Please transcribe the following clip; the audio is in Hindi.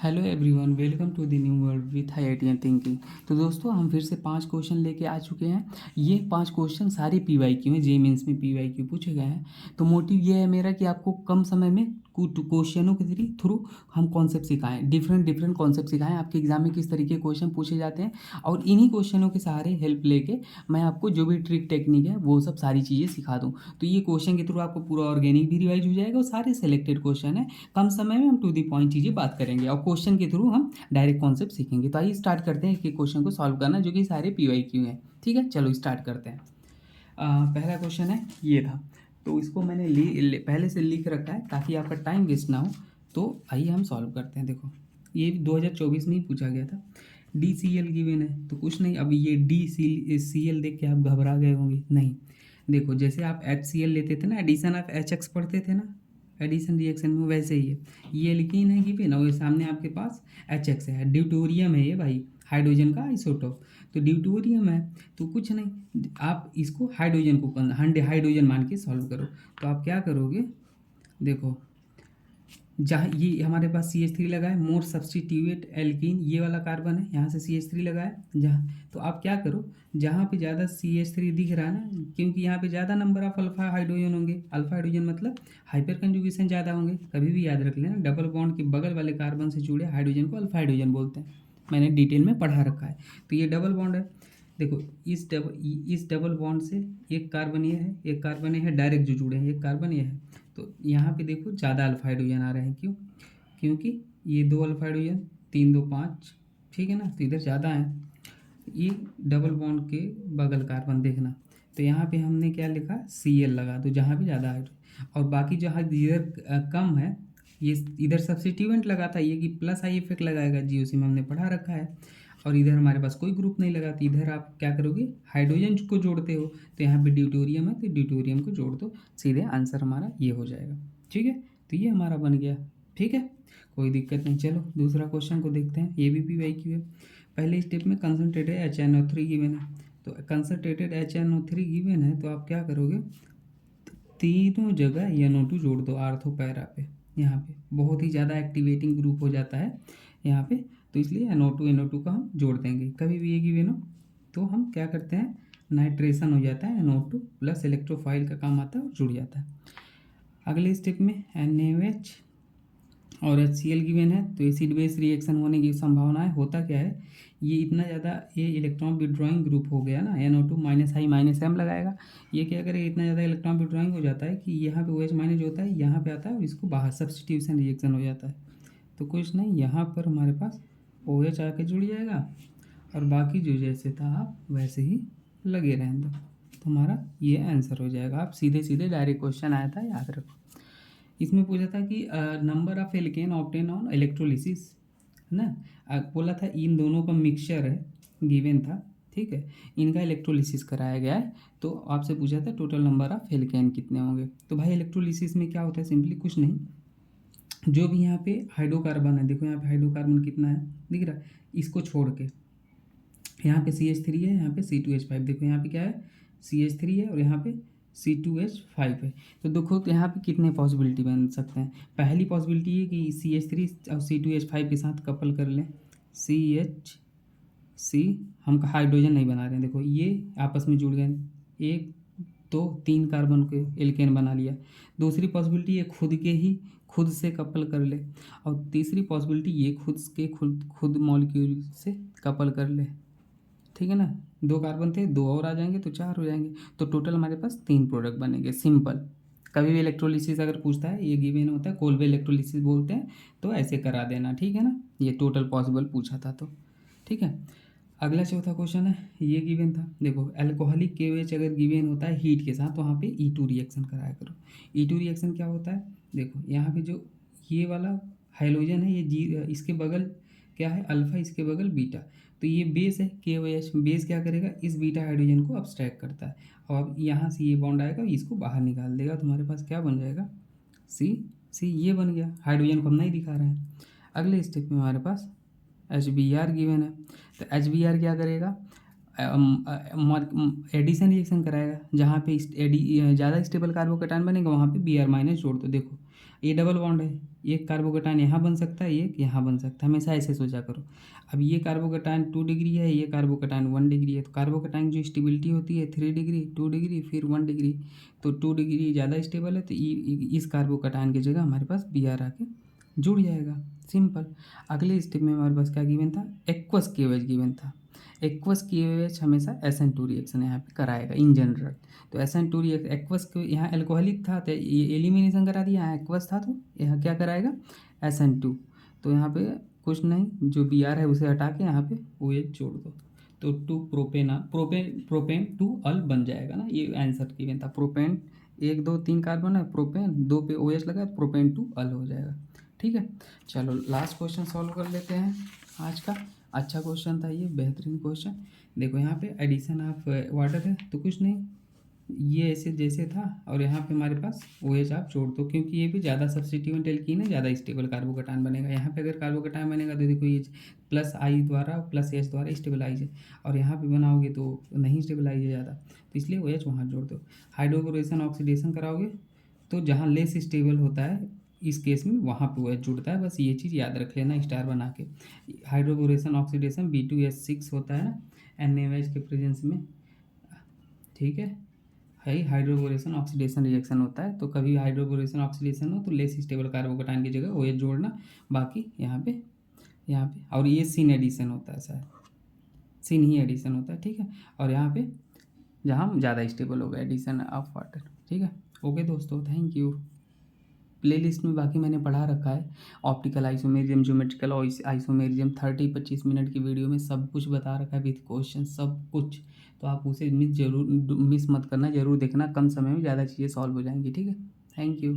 Hello everyone, welcome to the new world with IIT and thinking. तो दोस्तों, हम फिर से 5 क्वेश्चन लेके आ चुके हैं। ये 5 क्वेश्चन सारे PYQ हैं, जे मेंस में PYQ पूछे गए हैं। तो मोटिव ये है मेरा कि आपको कम समय में कुछ क्वेश्चनों के थ्रू हम कॉन्सेप्ट सिखाएं, डिफरेंट डिफरेंट कॉन्सेप्ट सिखाएं। आपके एग्जाम में किस तरीके के क्वेश्चन पूछे जाते हैं और इन्हीं क्वेश्चनों के सहारे हेल्प लेके मैं आपको जो भी ट्रिक टेक्निक है वो सब सारी चीज़ें सिखा दूँ। तो ये क्वेश्चन के थ्रू आपको पूरा ऑर्गेनिक भी रिवाइज हो जाएगा और सारे सेलेक्टेड क्वेश्चन है। कम समय में हम टू दी पॉइंट चीज़ें बात करेंगे और क्वेश्चन के थ्रू हम डायरेक्ट कॉन्सेप्ट सीखेंगे। तो आइए स्टार्ट करते हैं एक क्वेश्चन को सॉल्व करना, जो कि सारे PYQ हैं। ठीक है, चलो स्टार्ट करते हैं। पहला क्वेश्चन है ये था, तो इसको मैंने पहले से लिख रखा है ताकि आपका टाइम वेस्ट ना हो। तो आइए हम सॉल्व करते हैं। देखो, ये 2024 में ही पूछा गया था। DCl गिवन है तो कुछ नहीं। अब ये DCl देख के आप घबरा गए होंगे, नहीं। देखो, जैसे आप HCl लेते थे ना, एडिशन ऑफ HX पढ़ते थे ना एडिशन रिएक्शन में, वैसे ही है। ये एल्कीन है गिवन और ये सामने आपके पास HX है। ड्यूटोरियम है ये भाई, हाइड्रोजन का आइसोटोप। तो ड्यूटोरियम है तो कुछ नहीं, आप इसको हाइड्रोजन को हाइड्रोजन मान के सॉल्व करो। तो आप क्या करोगे, देखो, जहाँ ये हमारे पास CH3 लगा है, मोर सब्सटीट्यूट एल्कीन, ये वाला कार्बन है, यहाँ से CH3 लगा है जहाँ। तो आप क्या करो, जहाँ पे ज़्यादा CH3 दिख रहा है ना, क्योंकि यहाँ पे ज़्यादा नंबर ऑफ अल्फा हाइड्रोजन होंगे। अल्फा हाइड्रोजन मतलब हाइपर कंजुगेशन ज़्यादा होंगे। कभी भी याद रख लेना, डबल बॉन्ड के बगल वाले कार्बन से जुड़े हाइड्रोजन को अल्फा हाइड्रोजन बोलते हैं। मैंने डिटेल में पढ़ा रखा है। तो ये डबल बॉन्ड है। देखो, इस डबल बॉन्ड से एक कार्बन ये है, एक कार्बन ये है, डायरेक्ट जो जुड़े हैं, एक कार्बन ये है। तो यहाँ पे देखो ज़्यादा अल्फा हाइड्रोजन आ रहे हैं, क्यों? क्योंकि ये 2 अल्फा हाइड्रोजन, 3 2 5, ठीक है ना, तो इधर ज़्यादा है। ये डबल बॉन्ड के बगल कार्बन देखना, तो यहाँ पे हमने क्या लिखा, Cl लगा दो जहाँ भी ज़्यादा है। और बाकी जहाँ इधर कम है, ये इधर सब्स्टिट्यूएंट लगा था ये कि प्लस आई इफेक्ट लगाएगा, GOC में हमने पढ़ा रखा है। और इधर हमारे पास कोई ग्रुप नहीं लगा, तो इधर आप क्या करोगे, हाइड्रोजन को जोड़ते हो। तो यहाँ पे ड्यूटोरियम है तो ड्यूटोरियम को जोड़ दो, सीधे आंसर हमारा ये हो जाएगा। ठीक है, तो ये हमारा बन गया। ठीक है, कोई दिक्कत नहीं। चलो दूसरा क्वेश्चन को देखते हैं, ये भी PYQ है। पहले स्टेप में कंसनट्रेटेड HNO3 गिवन है। तो कंसनट्रेटेड HNO3 गिवन है तो आप क्या करोगे, तीनों जगह NO2 जोड़ दो आर्थो पैरा पे। यहाँ पे बहुत ही ज़्यादा एक्टिवेटिंग ग्रुप हो जाता है यहाँ पे, तो इसलिए NO2 का हम जोड़ देंगे। कभी भी ये गिवन हो तो हम क्या करते हैं, नाइट्रेशन हो जाता है, NO2 प्लस इलेक्ट्रोफाइल का काम आता है और जुड़ जाता है। अगले स्टेप में NaOH और HCl गिवन है, तो एसिड बेस रिएक्शन होने की संभावना है। होता क्या है, ये इतना ज़्यादा ये इलेक्ट्रॉन विड्रॉइंग ग्रुप हो गया ना, NO2 -I -M लगाएगा। ये क्या करेगा, इतना ज़्यादा इलेक्ट्रॉन विड्रॉइंग हो जाता है कि यहाँ पे OH माइनस होता है, यहाँ पे आता है और इसको बाहर सब्स्टिट्यूशन रिएक्शन हो जाता है। तो कुछ नहीं, यहाँ पर हमारे पास OH आके जुड़ जाएगा और बाकी जो जैसे था आप वैसे ही लगे रहेंगे। तो हमारा ये आंसर हो जाएगा। आप सीधे सीधे डायरेक्ट क्वेश्चन आया था, याद रखो। इसमें पूछा था कि number of alkene obtain on electrolysis, है ना। बोला था इन दोनों का मिक्सचर है, गिवन था, ठीक है। इनका इलेक्ट्रोलिसिस कराया गया है, तो आपसे पूछा था टोटल नंबर ऑफ एल्केन कितने होंगे। तो भाई इलेक्ट्रोलिसिस में क्या होता है, सिंपली कुछ नहीं, जो भी यहाँ पे हाइड्रोकार्बन है, देखो यहाँ पे हाइड्रोकार्बन कितना है दिख रहा है, इसको छोड़ के यहाँ पे CH3 है, यहाँ पे C2H5, देखो यहाँ पे क्या है, CH3 है और यहाँ पे C2H5 है। तो देखो तो यहाँ पे कितने पॉसिबिलिटी बन सकते हैं। पहली पॉसिबिलिटी है कि CH3 और C2H5 के साथ कपल कर लें, CH हम हाइड्रोजन नहीं बना रहे हैं, देखो ये आपस में जुड़ गए, 1 2 3 कार्बन के एल्केन बना लिया। दूसरी पॉसिबिलिटी ये खुद से कपल कर ले, और तीसरी पॉसिबिलिटी ये खुद मॉलिक्यूल से कपल कर ले। ठीक है ना, 2 कार्बन थे, 2 और आ जाएंगे तो 4 हो जाएंगे। तो टोटल हमारे पास 3 प्रोडक्ट बनेंगे, सिंपल। कभी भी इलेक्ट्रोलिसिस अगर पूछता है, ये गिवन होता है, कोलवे इलेक्ट्रोलिसिस बोलते हैं, तो ऐसे करा देना, ठीक है ना। ये टोटल पॉसिबल पूछा था तो, ठीक है। अगला चौथा क्वेश्चन है, ये गिवन था। देखो, अल्कोहलिक KOH अगर गिवन होता है हीट के साथ, तो वहाँ पे E2 रिएक्शन कराया करो। E2 रिएक्शन क्या होता है, देखो यहाँ पे जो ये वाला हाइड्रोजन है, ये इसके बगल क्या है, अल्फा, इसके बगल बीटा। तो ये बेस है KOH, बेस क्या करेगा, इस बीटा हाइड्रोजन को अब्स्ट्रैक्ट करता है और अब यहाँ से ये बॉन्ड आएगा, इसको बाहर निकाल देगा। तो हमारे पास क्या बन जाएगा, सी ये बन गया। हाइड्रोजन को हम नहीं दिखा रहे हैं। अगले स्टेप में हमारे पास HBr गिवन है, तो HBr क्या करेगा, एडिशन रिएक्शन कराएगा। जहाँ पे ज़्यादा स्टेबल कार्बोकैटायन बनेगा वहाँ पे Br माइनस जोड़ दो। देखो ये डबल बॉन्ड है, एक कार्बोकटायन यहाँ बन सकता है, एक यहाँ बन सकता है, हमेशा ऐसे सोचा करो। अब ये कार्बोकटायन 2 डिग्री है, ये कार्बोकटायन 1 डिग्री है, तो कार्बोकटायन जो स्टेबिलिटी होती है 3 डिग्री, 2 डिग्री, फिर 1 डिग्री, तो 2 डिग्री ज़्यादा स्टेबल है, तो इस कार्बोकटायन की जगह हमारे पास बी आर आके जुड़ जाएगा, सिंपल। अगले स्टेप में हमारे पास क्या गिवन था, एक्वस KOH गिवन था। एक्वस KOH हमेशा SN2 रिएक्शन यहाँ पे कराएगा इन जनरल। तो SN2 एक्वस को यहाँ एल्कोहलिक था तो ये एलिमिनेशन करा दिया, यहाँ एक्वस था तो यहाँ क्या कराएगा, SN2। तो यहाँ पे कुछ नहीं, जो Br है उसे हटा के यहाँ पे OH जोड़ दो, तो 2 प्रोपेन 2 अल बन जाएगा ना, ये आंसर गिवन था। प्रोपेन 1 2 3 कार्बन है, प्रोपेन 2 पे OH लगा, प्रोपेन 2 अल हो जाएगा। ठीक है, चलो लास्ट क्वेश्चन सॉल्व कर लेते हैं आज का। अच्छा क्वेश्चन था ये, बेहतरीन क्वेश्चन। देखो यहाँ पे एडिशन ऑफ वाटर है, तो कुछ नहीं, ये ऐसे जैसे था और यहाँ पे हमारे पास OH आप जोड़ दो, क्योंकि ये भी ज़्यादा सब्स्टिट्यूएंट एल्कीन है, ज़्यादा स्टेबल कार्बोकटायन बनेगा। यहाँ पे अगर कार्बोकटायन बनेगा तो देखो ये प्लस आई द्वारा प्लस एच द्वारा स्टेबलाइज है, और यहाँ पे बनाओगे तो नहीं स्टेबलाइज है ज़्यादा, तो इसलिए OH वहाँ जोड़ दो। हाइड्रोबोरेशन ऑक्सीडेशन कराओगे तो जहाँ लेस स्टेबल होता है इस केस में वहाँ पे OH जुड़ता है, बस ये चीज़ याद रख लेना स्टार बना के। हाइड्रोबोरेशन ऑक्सीडेशन B2H6 होता है ना NaOH के प्रेजेंस में, ठीक है हाइड्रोबोरेशन ऑक्सीडेशन रिएक्शन होता है, तो कभी हाइड्रोबोरेशन ऑक्सीडेशन हो तो लेस स्टेबल कार्बोकटायन की जगह OH जोड़ना, बाकी यहाँ पे और ये सिन एडिशन होता है, शायद सिन ही एडिशन होता है, ठीक है। और यहाँ पे जहाँ ज़्यादा स्टेबल होगा एडिशन ऑफ वाटर, ठीक है। ओके दोस्तों, थैंक यू। प्लेलिस्ट में बाकी मैंने पढ़ा रखा है, optical isomerism, geometrical isomerism 30-25 minute की वीडियो में सब कुछ बता रखा है विथ क्वेश्चन सब कुछ, तो आप उसे मिस मत करना, जरूर देखना, कम समय में ज़्यादा चीज़ें सॉल्व हो जाएंगी, ठीक है। Thank you.